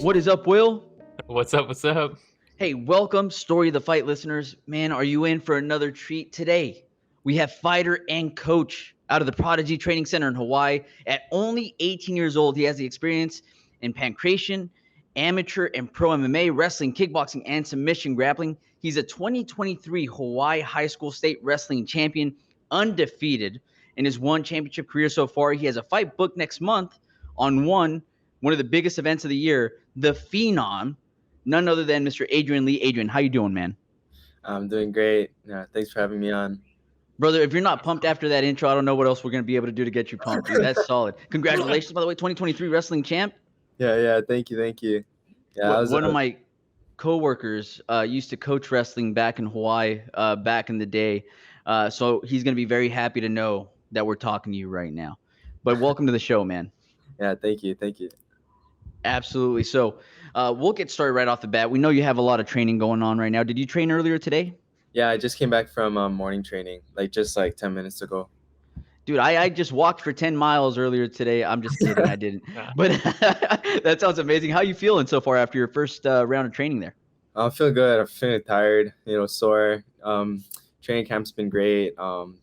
What is up, Will? What's up? What's up? Hey, welcome, Story of the Fight listeners. Man, are you in for another treat today? We have fighter and coach out of the Prodigy Training Center in Hawaii. At only 18 years old, he has the experience in pancration, amateur and pro MMA, wrestling, kickboxing, and submission grappling. He's a 2023 Hawaii High School State Wrestling Champion, undefeated in his one championship career so far. He has a fight booked next month on one of the biggest events of the year, the Phenom, none other than Mr. Adrian Lee. Adrian, how you doing, man? I'm doing great. Thanks for having me on. Brother, if you're not pumped after that intro, I don't know what else we're going to be able to do to get you pumped, dude. That's solid. Congratulations, by the way, 2023 wrestling champ. Yeah. Thank you. Yeah, one of my coworkers used to coach wrestling back in Hawaii back in the day. So he's going to be very happy to know that we're talking to you right now. But welcome to the show, man. Yeah, thank you. Absolutely. So we'll get started right off the bat. We know you have a lot of training going on right now. Did you train earlier today? Yeah, I just came back from morning training, just 10 minutes ago. Dude, I just walked for 10 miles earlier today. I'm just kidding. I didn't. But that sounds amazing. How you feeling so far after your first round of training there? I feel good. I'm feeling tired, sore. Training camp's been great.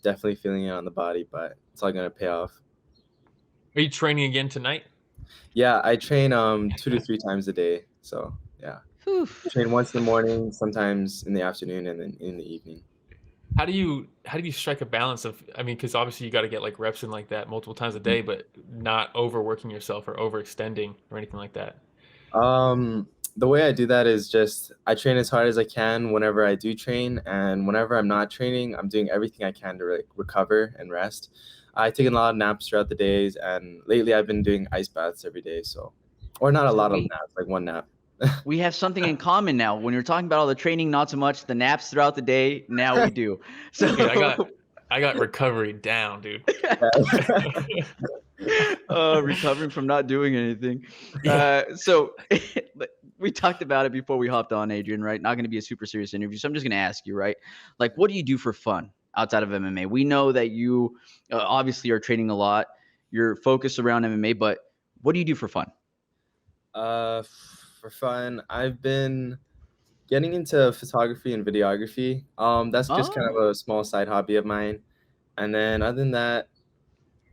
Definitely feeling it on the body, but it's all going to pay off. Are you training again tonight? Yeah, I train 2 to 3 times a day. So, yeah. I train once in the morning, sometimes in the afternoon, and then in the evening. How do you strike a balance of, because obviously you got to get reps in that multiple times a day, but not overworking yourself or overextending or anything like that? The way I do that is just I train as hard as I can whenever I do train, and whenever I'm not training, I'm doing everything I can to recover and rest. I take a lot of naps throughout the days, and lately I've been doing ice baths every day. Or not a lot of naps, one nap. We have something in common now. When you're talking about all the training, not so much the naps throughout the day. Now we do. So dude, I got recovery down, dude. Recovering from not doing anything. So we talked about it before we hopped on, Adrian, right? Not going to be a super serious interview. So I'm just going to ask you, right? What do you do for fun outside of MMA? We know that you obviously are training a lot. You're focused around MMA, but what do you do for fun? For fun, I've been getting into photography and videography. That's just kind of a small side hobby of mine. And then other than that,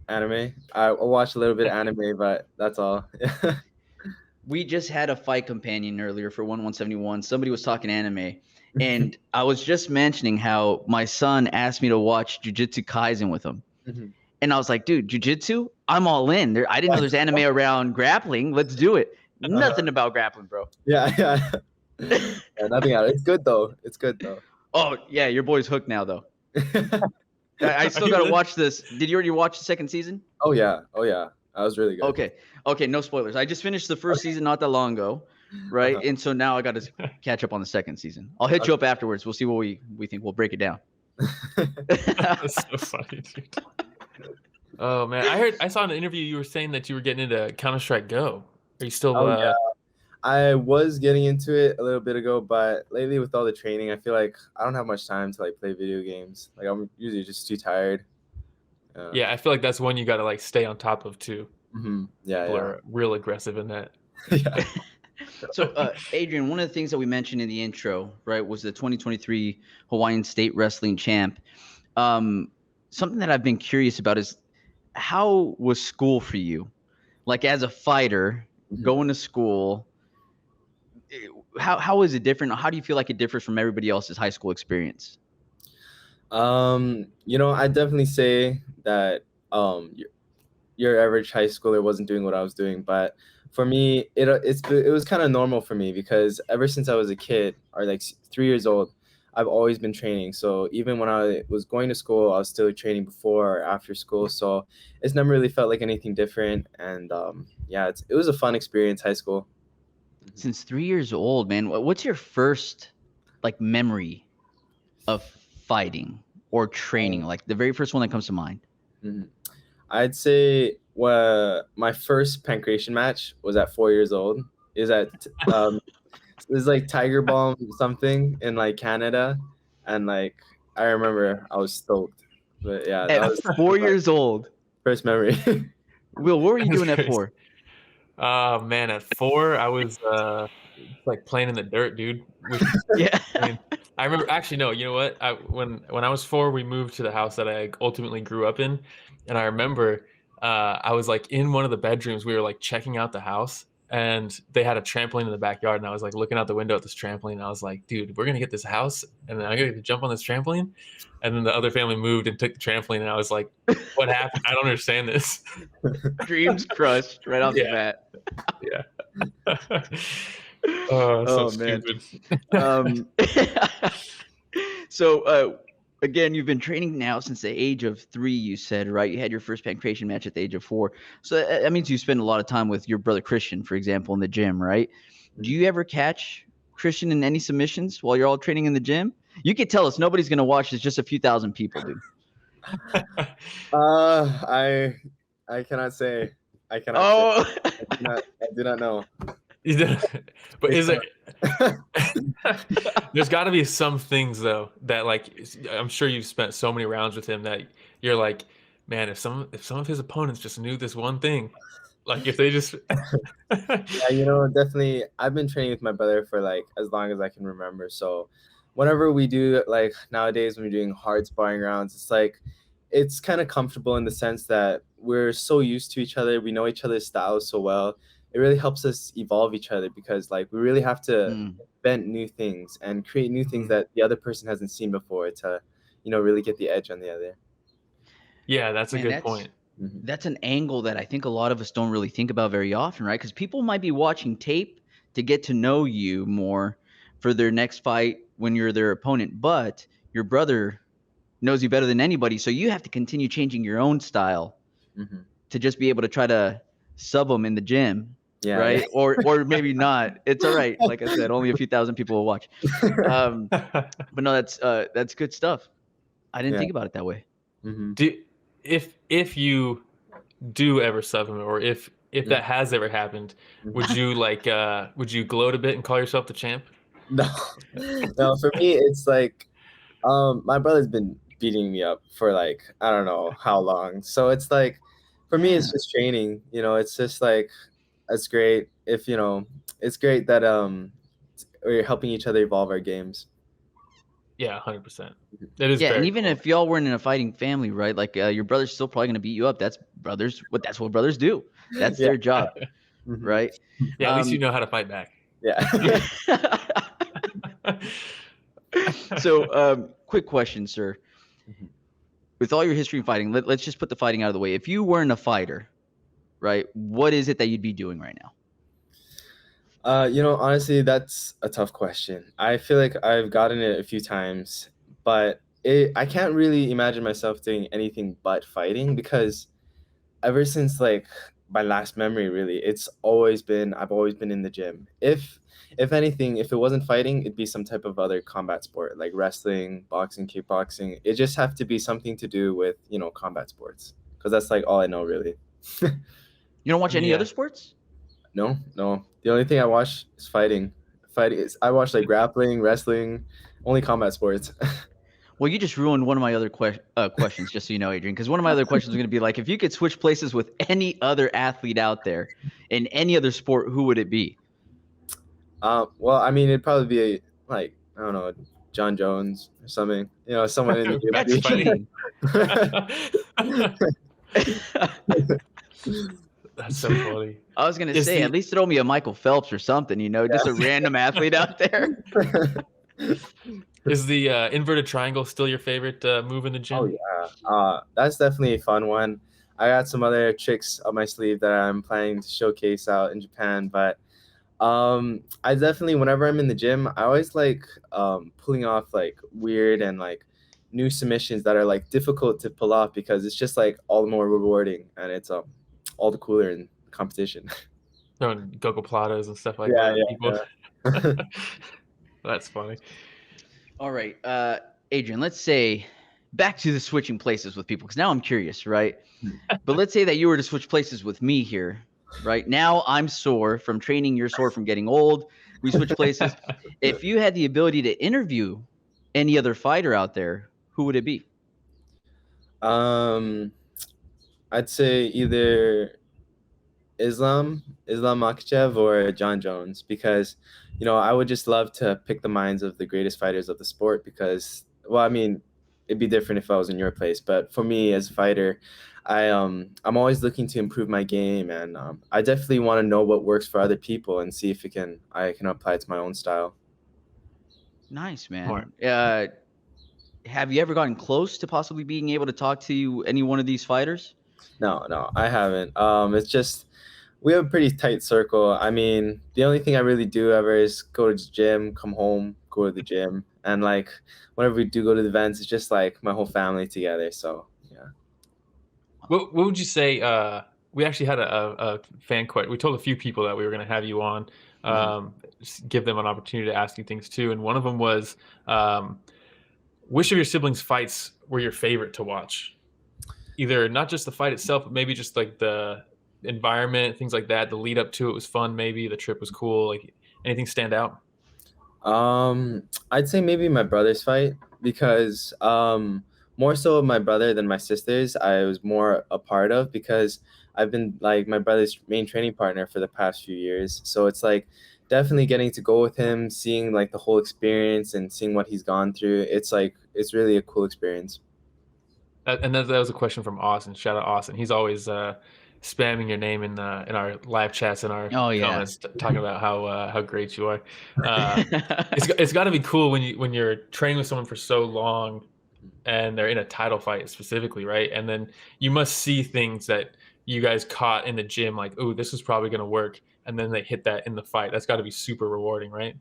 anime. I watch a little bit of anime, but that's all. We just had a fight companion earlier for 171. Somebody was talking anime, and I was just mentioning how my son asked me to watch Jujutsu Kaisen with him. Mm-hmm. And I was like, dude, Jujutsu? I'm all in. I didn't know there's anime around grappling. Let's do it. Nothing about grappling, bro. Yeah, nothing out. It's good though. Oh yeah, your boy's hooked now though. I still gotta watch this. Did you already watch the second season? Oh yeah. That was really good. Okay. No spoilers. I just finished the first season not that long ago, right? And so now I got to catch up on the second season. I'll hit you up afterwards. We'll see what we think. We'll break it down. That's so funny, dude. Oh man, I saw in an interview you were saying that you were getting into Counter-Strike Go. Are you still? Yeah. I was getting into it a little bit ago, but lately with all the training, I feel like I don't have much time to play video games. I'm usually just too tired. Yeah, I feel like that's one you got to stay on top of too. Mm-hmm. Yeah, People are real aggressive in that. Yeah. So, Adrian, one of the things that we mentioned in the intro, right, was the 2023 Hawaiian State Wrestling Champ. Something that I've been curious about is how was school for you? As a fighter, going to school, how is it different? How do you feel like it differs from everybody else's high school experience? I'd definitely say that your average high schooler wasn't doing what I was doing, but for me, it was kind of normal for me because ever since I was a kid, or 3 years old, I've always been training. So even when I was going to school, I was still training before or after school. So it's never really felt like anything different. And it was a fun experience, high school. Since 3 years old, man, what's your first memory of fighting or training? The very first one that comes to mind? Mm-hmm. I'd say my first pancration match was at 4 years old. It was Tiger Balm something in Canada, and I remember I was stoked. But yeah, that was 4 years old. First memory. Will, what were you doing at 4? Oh man, at 4, I was like playing in the dirt, dude. Yeah. I remember actually no, you know what? When I was 4, we moved to the house that I ultimately grew up in, and I remember I was like in one of the bedrooms. We were like checking out the house, and they had a trampoline in the backyard, and I was like looking out the window at this trampoline, and I was like, dude, we're gonna get this house, and then I'm gonna get to jump on this trampoline. And then the other family moved and took the trampoline, and I was like, what happened? I don't understand this. Dreams crushed right off the Yeah. bat. Yeah. Oh, so Oh, man. stupid. So again, you've been training now since the age of 3, you said, right? You had your first pancration match at the age of 4. So that means you spend a lot of time with your brother Christian, for example, in the gym, right? Do you ever catch Christian in any submissions while you're all training in the gym? You could tell us. Nobody's going to watch. It's just a few thousand people, dude. I cannot say. I cannot say. I do not know. But is it? There's got to be some things though that like I'm sure you've spent so many rounds with him that you're like, man, if some of his opponents just knew this one thing, like if they just Yeah, definitely. I've been training with my brother for like as long as I can remember. So whenever we do like nowadays when we're doing hard sparring rounds, it's like it's kind of comfortable in the sense that we're so used to each other. We know each other's styles so well. It really helps us evolve each other because like we really have to invent new things and create new things that the other person hasn't seen before to, really get the edge on the other. Yeah, that's a good point. That's an angle that I think a lot of us don't really think about very often, right? Because people might be watching tape to get to know you more for their next fight when you're their opponent, but your brother knows you better than anybody, so you have to continue changing your own style to just be able to try to sub them in the gym, right? Yeah. Or maybe not. It's all right. Like I said, only a few thousand people will watch. But no, that's good stuff. I didn't think about it that way. If you do ever sub him, or if that has ever happened, would you would you gloat a bit and call yourself the champ? No. For me, it's like my brother's been beating me up for like I don't know how long. So it's like for me, it's just training. It's just like it's great if it's great that we're helping each other evolve our games. Yeah, 100%. That is. Yeah, and even if y'all weren't in a fighting family, right? Like your brother's still probably gonna beat you up. That's what brothers do. That's their job, right? Yeah, at least you know how to fight back. Yeah. So, quick question, sir. With all your history in fighting, let's just put the fighting out of the way. If you weren't a fighter, right, what is it that you'd be doing right now? Honestly, that's a tough question. I feel like I've gotten it a few times, but I can't really imagine myself doing anything but fighting because ever since like my last memory, really, I've always been in the gym. If anything, if it wasn't fighting, it'd be some type of other combat sport like wrestling, boxing, kickboxing. It just have to be something to do with, combat sports because that's like all I know really. You don't watch any other sports? No. The only thing I watch is fighting. I watch like grappling, wrestling, only combat sports. Well, you just ruined one of my other questions, just so you know, Adrian, because one of my other questions was going to be like, if you could switch places with any other athlete out there in any other sport, who would it be? Well, I mean, it'd probably be like, I don't know, John Jones or something. Someone in the That's so funny. I was going to say, at least throw me a Michael Phelps or something, just a random athlete out there. Is the inverted triangle still your favorite move in the gym? Oh, yeah. That's definitely a fun one. I got some other tricks up my sleeve that I'm planning to showcase out in Japan. But I definitely, whenever I'm in the gym, I always like pulling off like weird and like new submissions that are like difficult to pull off because it's just like all the more rewarding and it's all the cooler in competition. Throwing gogoplatas and stuff like that. Yeah. That's funny. All right, Adrian, let's say back to the switching places with people because now I'm curious, right? But let's say that you were to switch places with me here, right? Now I'm sore from training, you're sore from getting old. We switch places. If you had the ability to interview any other fighter out there, who would it be? I'd say either Islam Makhachev or John Jones, because I would just love to pick the minds of the greatest fighters of the sport, because, well, I mean, it'd be different if I was in your place, but for me as a fighter, I'm always looking to improve my game, and I definitely want to know what works for other people and see if I can apply it to my own style. Nice, Smart. man. Have you ever gotten close to possibly being able to talk to any one of these fighters? No, I haven't. It's just we have a pretty tight circle. I mean, the only thing I really do ever is go to the gym, come home, go to the gym, and like whenever we do go to the events, it's just like my whole family together. So yeah. What would you say? We actually had a fan question. We told a few people that we were going to have you on, just give them an opportunity to ask you things too. And one of them was, which of your siblings' fights were your favorite to watch? Either not just the fight itself, but maybe just like the environment, things like that. The lead up to it was fun. Maybe the trip was cool. Like anything stand out? I'd say maybe my brother's fight, because more so of my brother than my sisters, I was more a part of, because I've been like my brother's main training partner for the past few years. So it's like definitely getting to go with him, seeing like the whole experience and seeing what he's gone through. It's really a cool experience. And that was a question from Austin. Shout out Austin. He's always spamming your name in our live chats and our comments, talking about how great you are. It's got to be cool when you're training with someone for so long, and they're in a title fight specifically, right? And then you must see things that you guys caught in the gym, like, oh, this is probably going to work, and then they hit that in the fight. That's got to be super rewarding, right?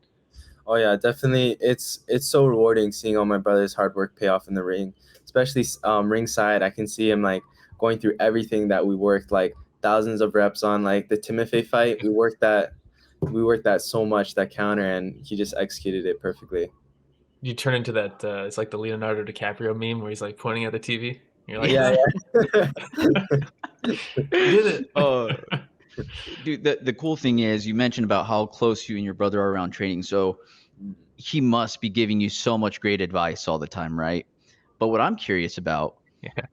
Oh yeah, definitely. It's so rewarding seeing all my brother's hard work pay off in the ring, especially ringside. I can see him like going through everything that we worked like thousands of reps on. Like the Timothy fight, we worked that so much, that counter, and he just executed it perfectly. You turn into that. It's like the Leonardo DiCaprio meme where he's like pointing at the TV. You're like, yeah. Did it? Oh, dude, the cool thing is you mentioned about how close you and your brother are around training. So he must be giving you so much great advice all the time, right? But what I'm curious about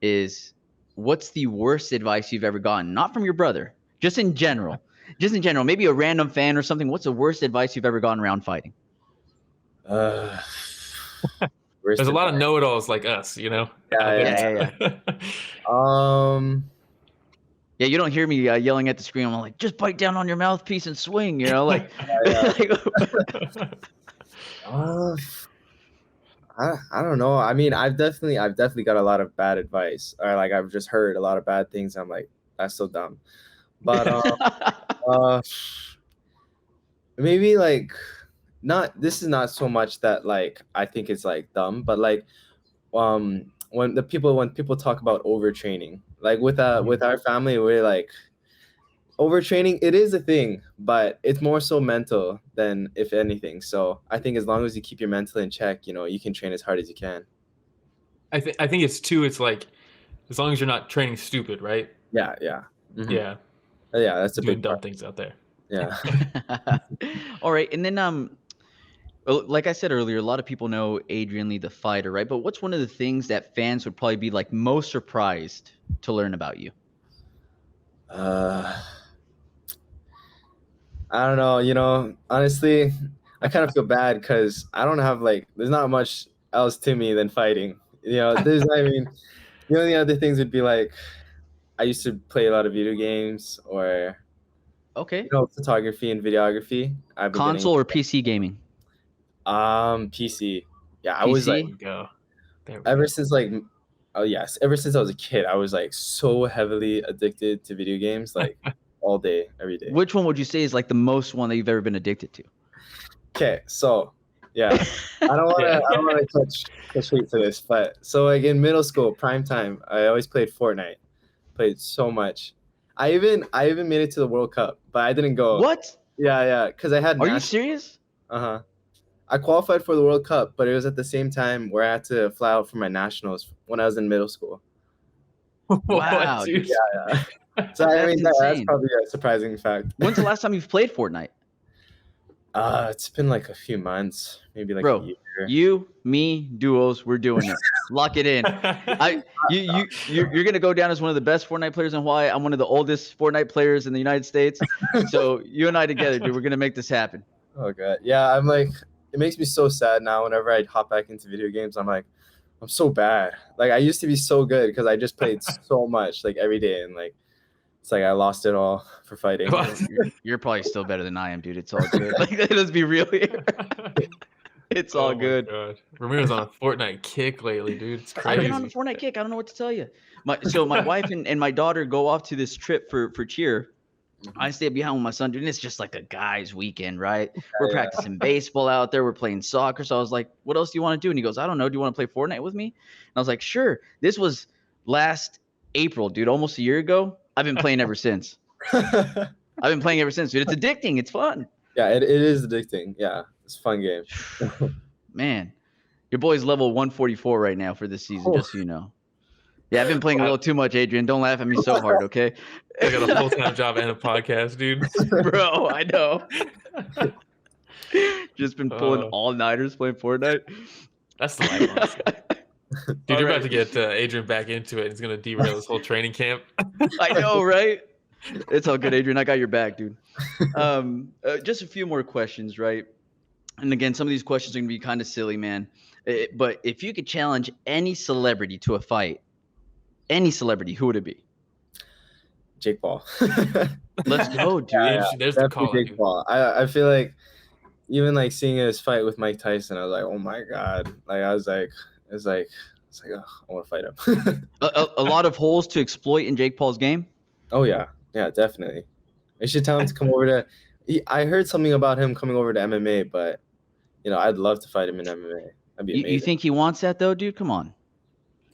is what's the worst advice you've ever gotten? Not from your brother, just in general. Just in general, maybe a random fan or something. What's the worst advice you've ever gotten around fighting? There's a lot of know-it-alls like us, you know? Yeah. Yeah, you don't hear me yelling at the screen. I'm like, just bite down on your mouthpiece and swing, you know? Like, I don't know. I mean, I've definitely got a lot of bad advice, or like I've just heard a lot of bad things. I'm like, that's so dumb. But maybe like this is not so much that like I think it's like dumb, but like when people talk about overtraining, like with our family, we're like, overtraining, it is a thing, but it's more so mental than if anything. So I think as long as you keep your mental in check, you can train as hard as you can. I think it's like as long as you're not training stupid, right? Yeah. Mm-hmm. Yeah, that's a doing big dumb part. things out there. Yeah. All right, and then like I said earlier, a lot of people know Adrian Lee, the fighter, right? But what's one of the things that fans would probably be like most surprised to learn about you? I don't know. Honestly, I kind of feel bad because I don't have there's not much else to me than fighting. There's, the only other things would be like, I used to play a lot of video games, or photography and videography. Console or PC gaming? PC. Yeah, I PC? was like, ever since I was a kid, I was like so heavily addicted to video games, like all day, every day. Which one would you say is like the most one that you've ever been addicted to? Okay, so yeah, I don't want to touch hate for this, but so like in middle school, prime time, I always played Fortnite. Played so much. I even made it to the World Cup, but I didn't go. What? Yeah, because I had. Are you serious? I qualified for the World Cup, but it was at the same time where I had to fly out for my nationals when I was in middle school. Wow, dude. Yeah. So that's probably a surprising fact. When's the last time you've played Fortnite? It's been like a few months, maybe like a Bro, year. you, me, duos, we're doing it. Lock it in. You're gonna go down as one of the best Fortnite players in Hawaii. I'm one of the oldest Fortnite players in the United States. So you and I together, dude, we're gonna make this happen. Oh god, yeah. I'm like, it makes me so sad now. Whenever I hop back into video games, I'm like, I'm so bad. Like I used to be so good because I just played so much, like every day, and like it's like I lost it all for fighting. You're probably still better than I am, dude. It's all good. Like, let's be real here. It's all good. God. Ramiro's on a Fortnite kick lately, dude. It's crazy. I've been on a Fortnite kick. I don't know what to tell you. My wife and my daughter go off to this trip for cheer. I stay behind with my son, dude, and it's just like a guy's weekend, right? We're practicing baseball out there. We're playing soccer. So I was like, what else do you want to do? And he goes, I don't know. Do you want to play Fortnite with me? And I was like, sure. This was last April, dude, almost a year ago. I've been playing ever since. I've been playing ever since, dude. It's addicting. It's fun. Yeah, it is addicting. Yeah, it's a fun game. Man, your boy's level 144 right now for this season, just so you know. Yeah, I've been playing a little too much, Adrian. Don't laugh at me so hard, okay? I got a full-time job and a podcast, dude. Bro, I know. Just been pulling all-nighters playing Fortnite. That's the life, honestly. Dude, you're about to get Adrian back into it. It's going to derail this whole training camp. I know, right? It's all good, Adrian. I got your back, dude. Just a few more questions, right? And again, some of these questions are going to be kind of silly, man. But if you could challenge any celebrity to a fight, any celebrity, who would it be? Jake Paul. Let's go, dude. Yeah, there's the call. Jake Paul. I feel like even like seeing his fight with Mike Tyson, I was like, oh my god. Like I was like, oh, I want to fight him. a lot of holes to exploit in Jake Paul's game. Oh yeah, definitely. They should tell him to come over to. I heard something about him coming over to MMA, but you know, I'd love to fight him in MMA. That'd be amazing. You think he wants that though, dude? Come on.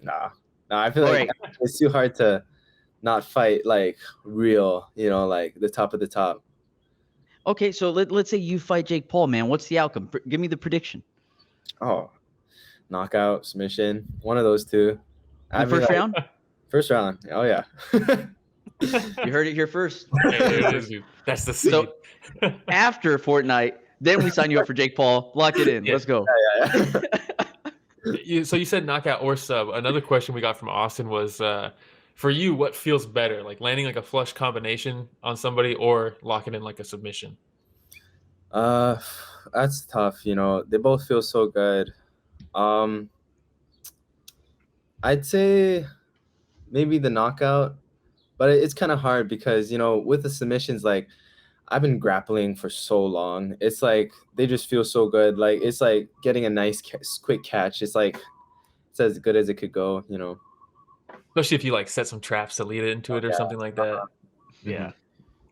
Nah. I feel like it's too hard to not fight like real, you know, like the top of the top. Okay, so let's say you fight Jake Paul, man. What's the outcome? Give me the prediction. Oh, knockout, submission, one of those two. First round? First round. Oh yeah. You heard it here first. That's the seed. So after Fortnite, then we sign you up for Jake Paul. Lock it in. Yeah. Let's go. So you said knockout or sub. Another question we got from Austin was, for you, what feels better, like landing like a flush combination on somebody or locking in like a submission? That's tough. You know, they both feel so good. I'd say maybe the knockout, but it's kind of hard because, you know, with the submissions, like I've been grappling for so long. It's like they just feel so good. Like it's like getting a nice quick catch. It's like it's as good as it could go, you know. Especially if you like set some traps to lead it into it or something like that. Yeah,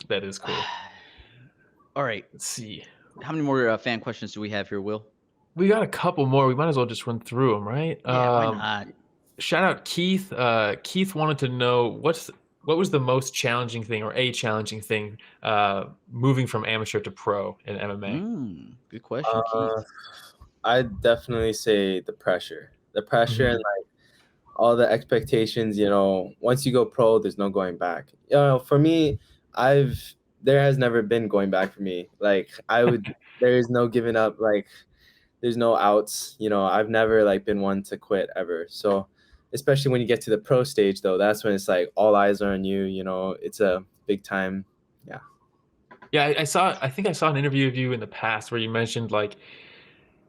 that is cool. All right, let's see. How many more fan questions do we have here, Will? We got a couple more. We might as well just run through them, right? Yeah, why not? Shout out Keith. Keith wanted to know what was the most challenging thing or a challenging thing moving from amateur to pro in MMA? Good question, Keith. I'd definitely say the pressure and like all the expectations. You know, once you go pro, there's no going back. You know, for me, there has never been going back for me. Like there is no giving up. Like there's no outs. You know, I've never like been one to quit ever. So especially when you get to the pro stage, though, that's when it's like all eyes are on you. You know, it's a big time. Yeah. Yeah, I think I saw an interview of you in the past where you mentioned like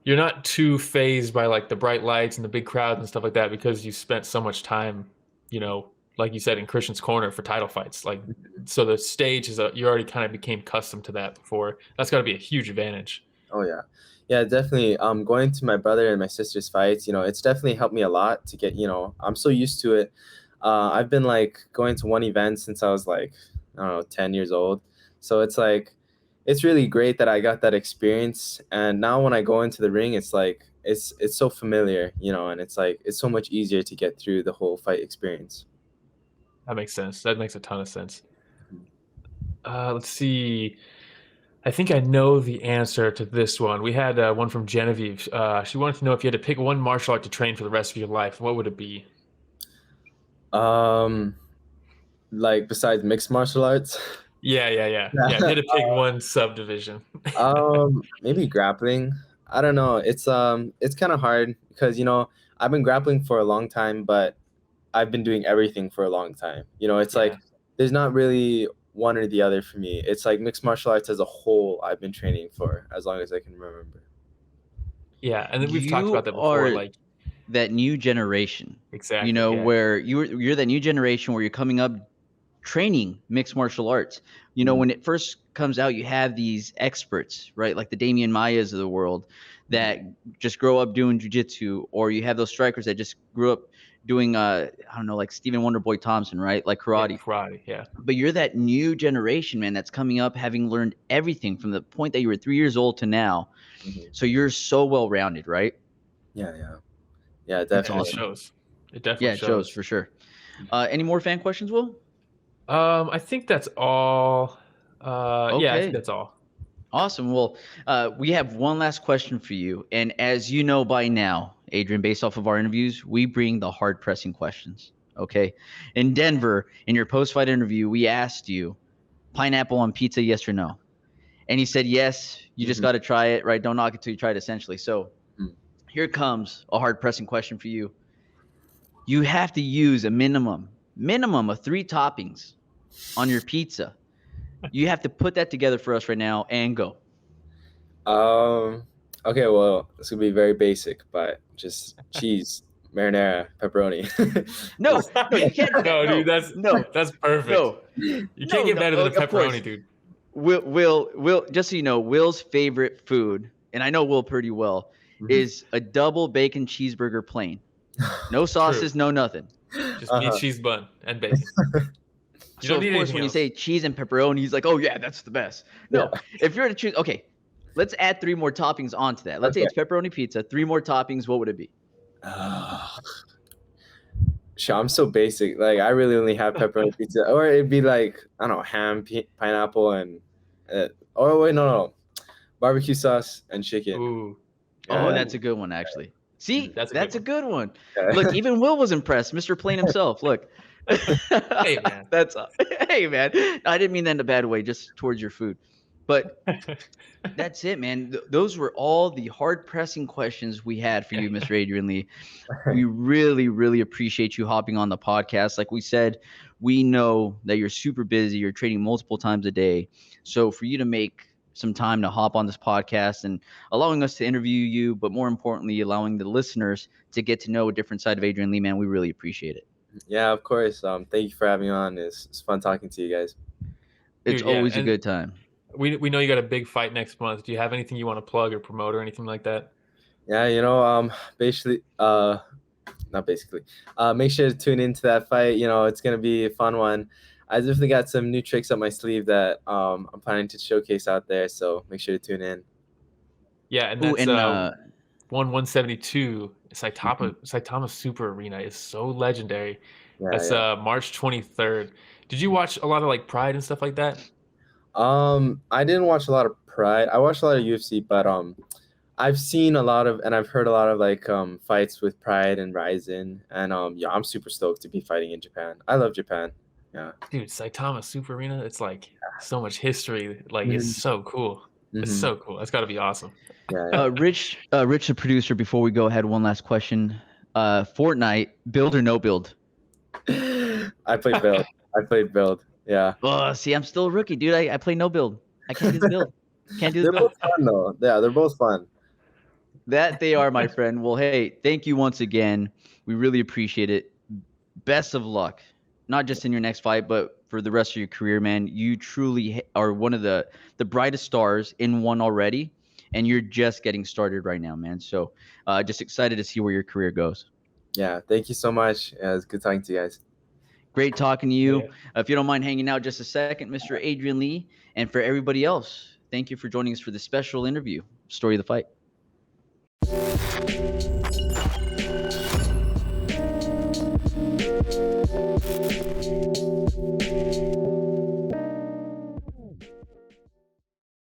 you're not too fazed by like the bright lights and the big crowds and stuff like that because you spent so much time, you know, like you said, in Christian's corner for title fights. Like, so the stage you already kind of became accustomed to that before. That's got to be a huge advantage. Oh yeah. Yeah, definitely. Going to my brother and my sister's fights, you know, it's definitely helped me a lot to get, you know, I'm so used to it. I've been like going to one event since I was like, I don't know, 10 years old. So it's like, it's really great that I got that experience. And now when I go into the ring, it's like, it's so familiar, you know, and it's like, it's so much easier to get through the whole fight experience. That makes sense. That makes a ton of sense. Let's see. I think I know the answer to this one. We had one from Genevieve. She wanted to know if you had to pick one martial art to train for the rest of your life, what would it be? Like besides mixed martial arts? Yeah. You had to pick one subdivision. Maybe grappling. I don't know. It's kind of hard because I've been grappling for a long time, but I've been doing everything for a long time. It's like there's not really one or the other for me. It's like mixed martial arts as a whole. I've been training for as long as I can remember. Yeah, and then we've talked about that before. Like that new generation, exactly. Where you're that new generation where you're coming up training mixed martial arts. When it first comes out, you have these experts, right? Like the Damian Mayas of the world that just grow up doing jiu-jitsu, or you have those strikers that just grew up doing, I don't know, like Stephen Wonderboy Thompson, right? Like karate. Yeah. But you're that new generation, man, that's coming up having learned everything from the point that you were 3 years old to now. So you're so well-rounded, right? Yeah, definitely. It all shows. It definitely shows for sure. Any more fan questions, Will? I think that's all. Okay. Yeah, I think that's all. Awesome. Well, we have one last question for you. And as you know by now, Adrian, based off of our interviews, we bring the hard-pressing questions, okay? In Denver, in your post-fight interview, we asked you, pineapple on pizza, yes or no? And he said yes. You just got to try it, right? Don't knock it till you try it, essentially. So here comes a hard-pressing question for you. You have to use a minimum of 3 toppings on your pizza. You have to put that together for us right now and go. Okay, well, this would be very basic, but just cheese, marinara, pepperoni. No, you can't. No, dude, that's perfect. No, you can't get better than a pepperoni, dude. Will, just so you know, Will's favorite food, and I know Will pretty well, is a double bacon cheeseburger plain. No sauces, no nothing. Just meat, cheese bun, and bacon. So of course, when you say cheese and pepperoni, he's like, "Oh yeah, that's the best." No, if you're to choose, okay, let's add 3 more toppings onto that. Let's say it's pepperoni pizza. 3 more toppings. What would it be? Sure, I'm so basic. Like I really only have pepperoni pizza, or it'd be like I don't know, ham, pineapple, and no, barbecue sauce and chicken. Ooh. Oh, that's a good one, actually. See, that's a good one. Yeah. Look, even Will was impressed. Mr. Plain himself. Look. Hey man, hey man. I didn't mean that in a bad way, just towards your food. But that's it, man. Those were all the hard-pressing questions we had for you, Mr. Adrian Lee. We really, really appreciate you hopping on the podcast. Like we said, we know that you're super busy. You're training multiple times a day. So for you to make some time to hop on this podcast and allowing us to interview you, but more importantly, allowing the listeners to get to know a different side of Adrian Lee, man, we really appreciate it. Yeah, of course. Thank you for having me on. It's fun talking to you guys. It's always a good time. We know you got a big fight next month. Do you have anything you want to plug or promote or anything like that? Yeah, basically, not basically. Make sure to tune into that fight. It's gonna be a fun one. I definitely got some new tricks up my sleeve that I'm planning to showcase out there. So make sure to tune in. Yeah, and that's 172 Saitama Super Arena is so legendary. That's March 23rd. Did you watch a lot of like Pride and stuff like that? I didn't watch a lot of Pride. I watched a lot of UFC, but I've seen a lot of and I've heard a lot of like fights with Pride and Ryzen, and I'm super stoked to be fighting in Japan. I love Japan. Yeah, dude, Saitama Super Arena, it's like so much history. Like it's so cool. It's so cool. That's got to be awesome. Yeah. Rich, the producer. Before we go ahead, one last question. Fortnite, build or no build? I played build. Yeah. Oh, see, I'm still a rookie, dude. I play no build. I can't do the build. They're both fun though. Yeah, they're both fun. That they are, my friend. Well, hey, thank you once again. We really appreciate it. Best of luck, not just in your next fight, but for the rest of your career, man. You truly are one of the brightest stars in one already, and you're just getting started right now, man. So just excited to see where your career goes. Yeah, thank you so much. Yeah, it's good talking to you guys. Great talking to you. If you don't mind hanging out just a second, Mr. Adrian Lee, and for everybody else, thank you for joining us for this special interview, Story of the Fight.